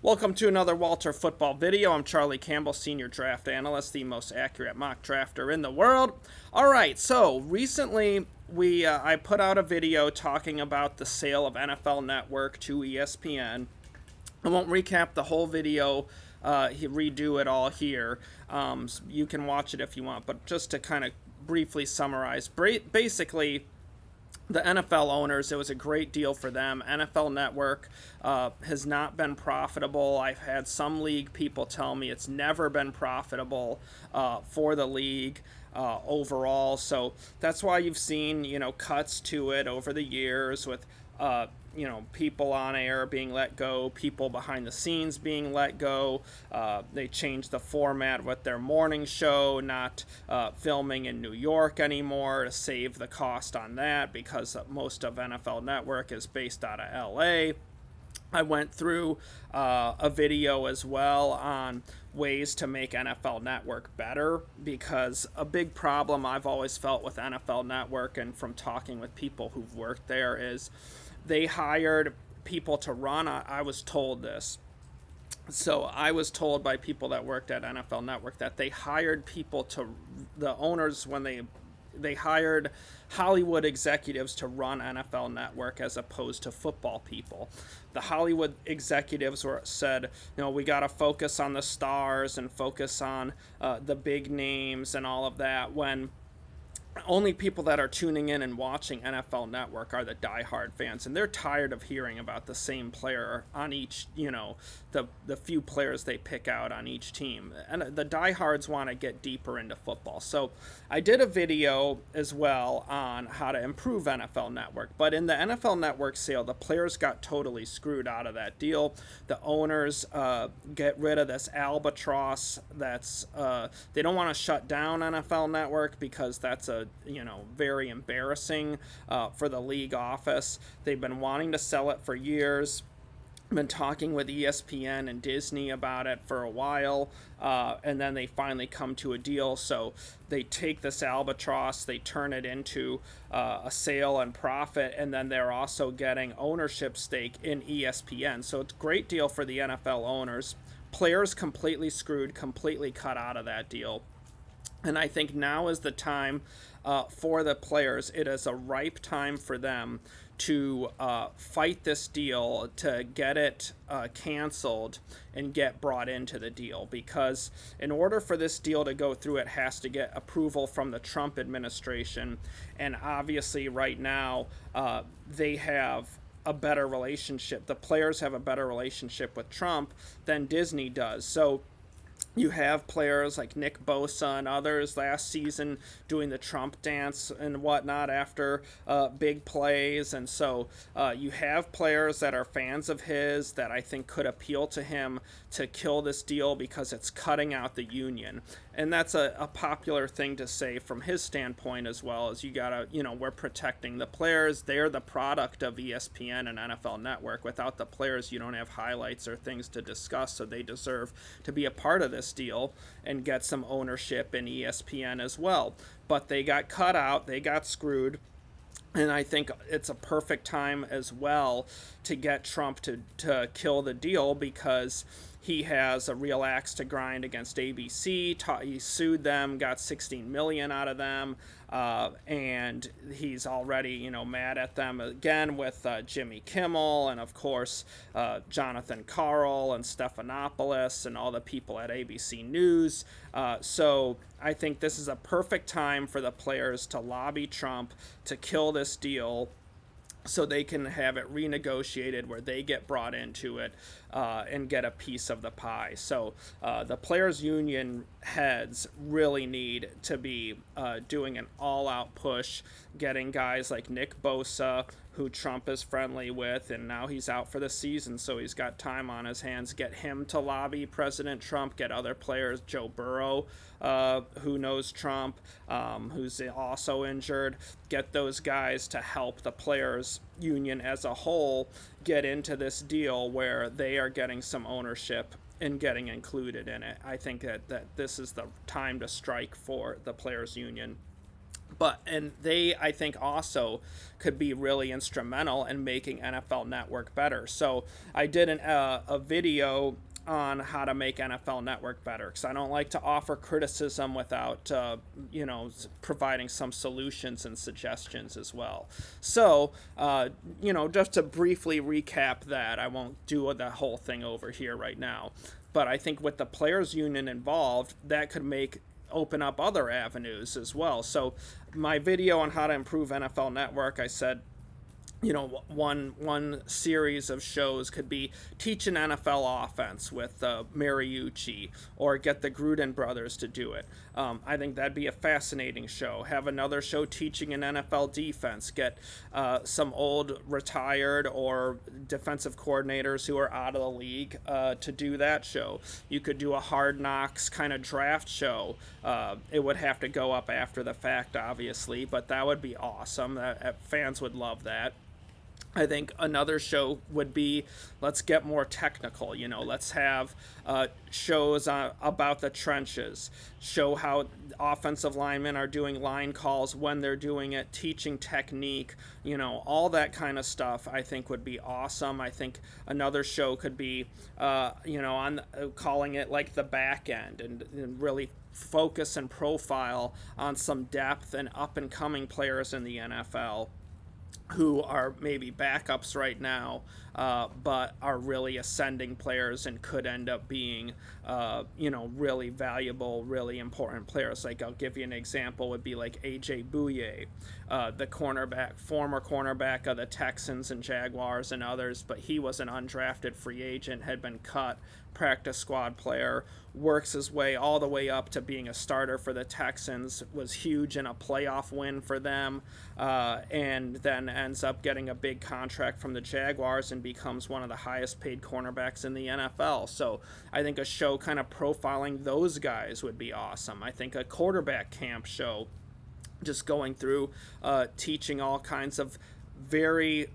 Welcome to another Walter Football video. I'm Charlie Campbell, Senior Draft Analyst, the most accurate mock drafter in the world. All right, so recently I put out a video talking about the sale of NFL Network to ESPN. I won't recap the whole video, redo it all here. So you can watch it if you want, but just to kind of briefly summarize, basically, the NFL owners, it was a great deal for them. NFL Network has not been profitable. I've had some league people tell me it's never been profitable for the league overall. So that's why you've seen, cuts to it over the years with, people on air being let go, people behind the scenes being let go. They changed the format with their morning show, not filming in New York anymore to save the cost on that because most of NFL Network is based out of LA. I went through a video as well on ways to make NFL Network better, because a big problem I've always felt with NFL Network, and from talking with people who've worked there, is they hired people to run. I was told this. So I was told by people that worked at NFL Network that they hired the owners, when they hired Hollywood executives to run NFL Network as opposed to football people. The Hollywood executives said, we got to focus on the stars and focus on the big names and all of that, when only people that are tuning in and watching NFL Network are the diehard fans, and they're tired of hearing about the same player on each, the few players they pick out on each team. And the diehards want to get deeper into football. So I did a video as well on how to improve NFL Network. But in the NFL Network sale, the players got totally screwed out of that deal. The owners get rid of this albatross that's they don't want to shut down NFL Network because that's very embarrassing for the league office. They've been wanting to sell it for years. Been talking with ESPN and Disney about it for a while, and then they finally come to a deal. So they take this albatross, they turn it into a sale and profit, and then they're also getting ownership stake in ESPN. So it's a great deal for the NFL owners. Players completely screwed, completely cut out of that deal. And I think now is the time for the players. It is a ripe time for them to fight this deal, to get it canceled and get brought into the deal. Because in order for this deal to go through, it has to get approval from the Trump administration. And obviously right now they have a better relationship. The players have a better relationship with Trump than Disney does. So you have players like Nick Bosa and others last season doing the Trump dance and whatnot after big plays. And so you have players that are fans of his that I think could appeal to him to kill this deal because it's cutting out the union. And that's a popular thing to say from his standpoint as well, as we're protecting the players. They're the product of ESPN and NFL Network. Without the players, you don't have highlights or things to discuss, so they deserve to be a part of this deal and get some ownership in ESPN as well. But they got cut out, they got screwed. And I think it's a perfect time as well to get Trump to kill the deal, because he has a real axe to grind against ABC. He sued them, got $16 million out of them, and he's already, mad at them again with Jimmy Kimmel and, of course, Jonathan Karl and Stephanopoulos and all the people at ABC News. So I think this is a perfect time for the players to lobby Trump to kill this deal, so they can have it renegotiated where they get brought into it and get a piece of the pie. So the players' union heads really need to be doing an all-out push, getting guys like Nick Bosa, who Trump is friendly with, and now he's out for the season, so he's got time on his hands. Get him to lobby President Trump. Get other players, Joe Burrow, who knows Trump, who's also injured. Get those guys to help the players' union as a whole get into this deal where they are getting some ownership and getting included in it. I think that this is the time to strike for the players' union. And they, I think, also could be really instrumental in making NFL Network better. So I did a video on how to make NFL Network better, because I don't like to offer criticism without providing some solutions and suggestions as well. So just to briefly recap that, I won't do the whole thing over here right now, but I think with the players union involved, that could open up other avenues as well. So my video on how to improve NFL Network, I said, one series of shows could be teach an NFL offense with Mariucci, or get the Gruden brothers to do it. I think that'd be a fascinating show. Have another show teaching an NFL defense. Get some old retired or defensive coordinators who are out of the league to do that show. You could do a Hard Knocks kind of draft show. It would have to go up after the fact, obviously, but that would be awesome. Fans would love that. I think another show would be, let's get more technical. Let's have shows about the trenches, show how offensive linemen are doing line calls when they're doing it, teaching technique, all that kind of stuff I think would be awesome. I think another show could be, on calling it like the back end, and really focus and profile on some depth and up and coming players in the NFL who are maybe backups right now, but are really ascending players and could end up being, really valuable, really important players. Like, I'll give you an example, would be like A.J. Bouye, the former cornerback of the Texans and Jaguars and others, but he was an undrafted free agent, had been cut, practice squad player, works his way all the way up to being a starter for the Texans, was huge in a playoff win for them, and then ends up getting a big contract from the Jaguars and becomes one of the highest paid cornerbacks in the NFL. So I think a show kind of profiling those guys would be awesome. I think a quarterback camp show, just going through teaching all kinds of very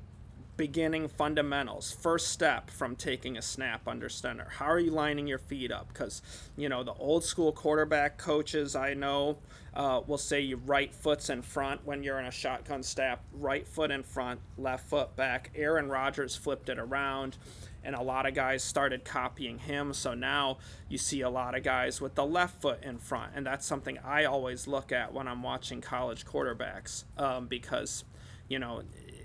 beginning fundamentals, first step from taking a snap under center. How are you lining your feet up? Because, the old school quarterback coaches I know will say you right foot's in front when you're in a shotgun snap, right foot in front, left foot back. Aaron Rodgers flipped it around, and a lot of guys started copying him. So now you see a lot of guys with the left foot in front, and that's something I always look at when I'm watching college quarterbacks, because,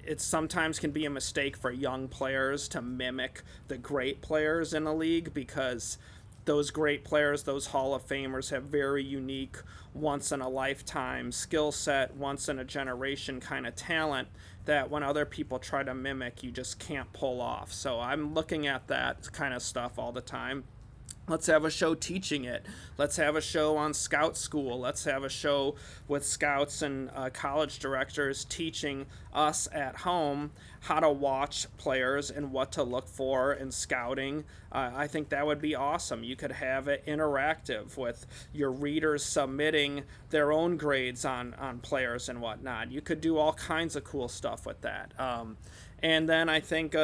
it sometimes can be a mistake for young players to mimic the great players in the league, because those great players, those Hall of Famers, have very unique, once-in-a-lifetime skill set, once-in-a-generation kind of talent that when other people try to mimic, you just can't pull off. So I'm looking at that kind of stuff all the time. Let's have a show teaching it. Let's have a show on scout school. Let's have a show with scouts and college directors teaching us at home how to watch players and what to look for in scouting. I think that would be awesome. You could have it interactive with your readers submitting their own grades on players and whatnot. You could do all kinds of cool stuff with that. And then I think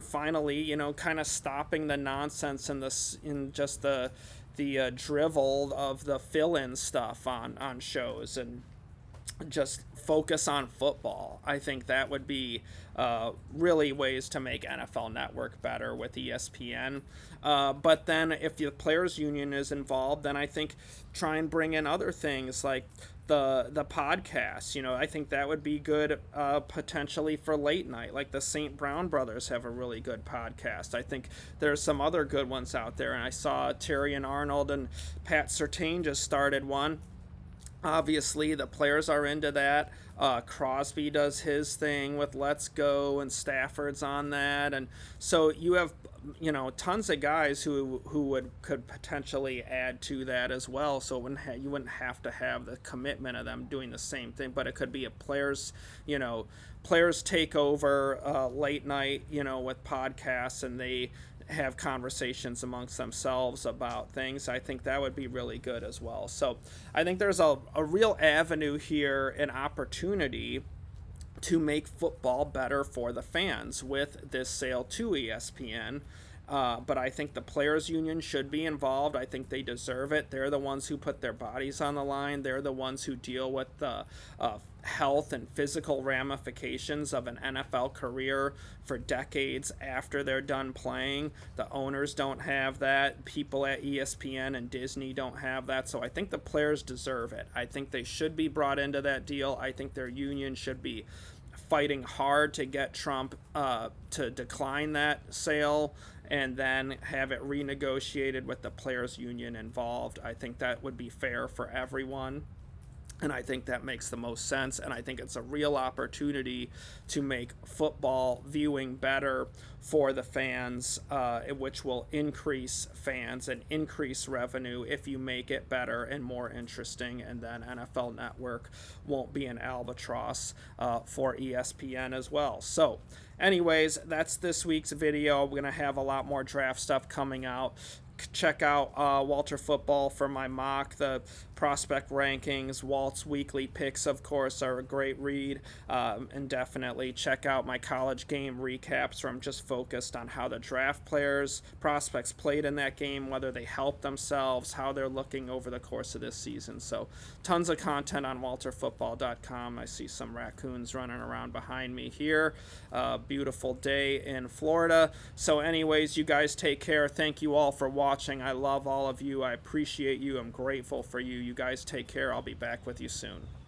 finally, kind of stopping the nonsense and the drivel of the fill-in stuff on shows, and just focus on football. I think that would be really ways to make NFL Network better with ESPN. But then if the players union is involved, then I think try and bring in other things like the podcasts. I think that would be good potentially for late night. Like the St. Brown brothers have a really good podcast. I think there's some other good ones out there, and I saw Terry and Arnold and Pat Surtain just started one. Obviously, the players are into that. Crosby does his thing with Let's Go, and Stafford's on that, and so you have tons of guys who could potentially add to that as well. So you wouldn't have to have the commitment of them doing the same thing, but it could be a players take over late night, with podcasts, and they have conversations amongst themselves about things. I think that would be really good as well. So I think there's a real avenue here, an opportunity to make football better for the fans with this sale to ESPN. But I think the players union should be involved. I think they deserve it. They're the ones who put their bodies on the line. They're the ones who deal with the health and physical ramifications of an NFL career for decades after they're done playing. The owners don't have that. People at ESPN and Disney don't have that. So I think the players deserve it. I think they should be brought into that deal. I think their union should be fighting hard to get Trump to decline that sale and then have it renegotiated with the players union involved. I think that would be fair for everyone. And I think that makes the most sense. And I think it's a real opportunity to make football viewing better for the fans, which will increase fans and increase revenue if you make it better and more interesting. And then NFL Network won't be an albatross for ESPN as well. So, anyways, that's this week's video. We're going to have a lot more draft stuff coming out. Check out Walter Football for my mock, the prospect rankings. Walt's weekly picks, of course, are a great read. And definitely check out my college game recaps where I'm just focused on how the draft players, prospects played in that game, whether they helped themselves, how they're looking over the course of this season. So tons of content on walterfootball.com. I see some raccoons running around behind me here. Beautiful day in Florida. So anyways, you guys take care. Thank you all for watching. I love all of you. I appreciate you. I'm grateful for you. You guys take care. I'll be back with you soon.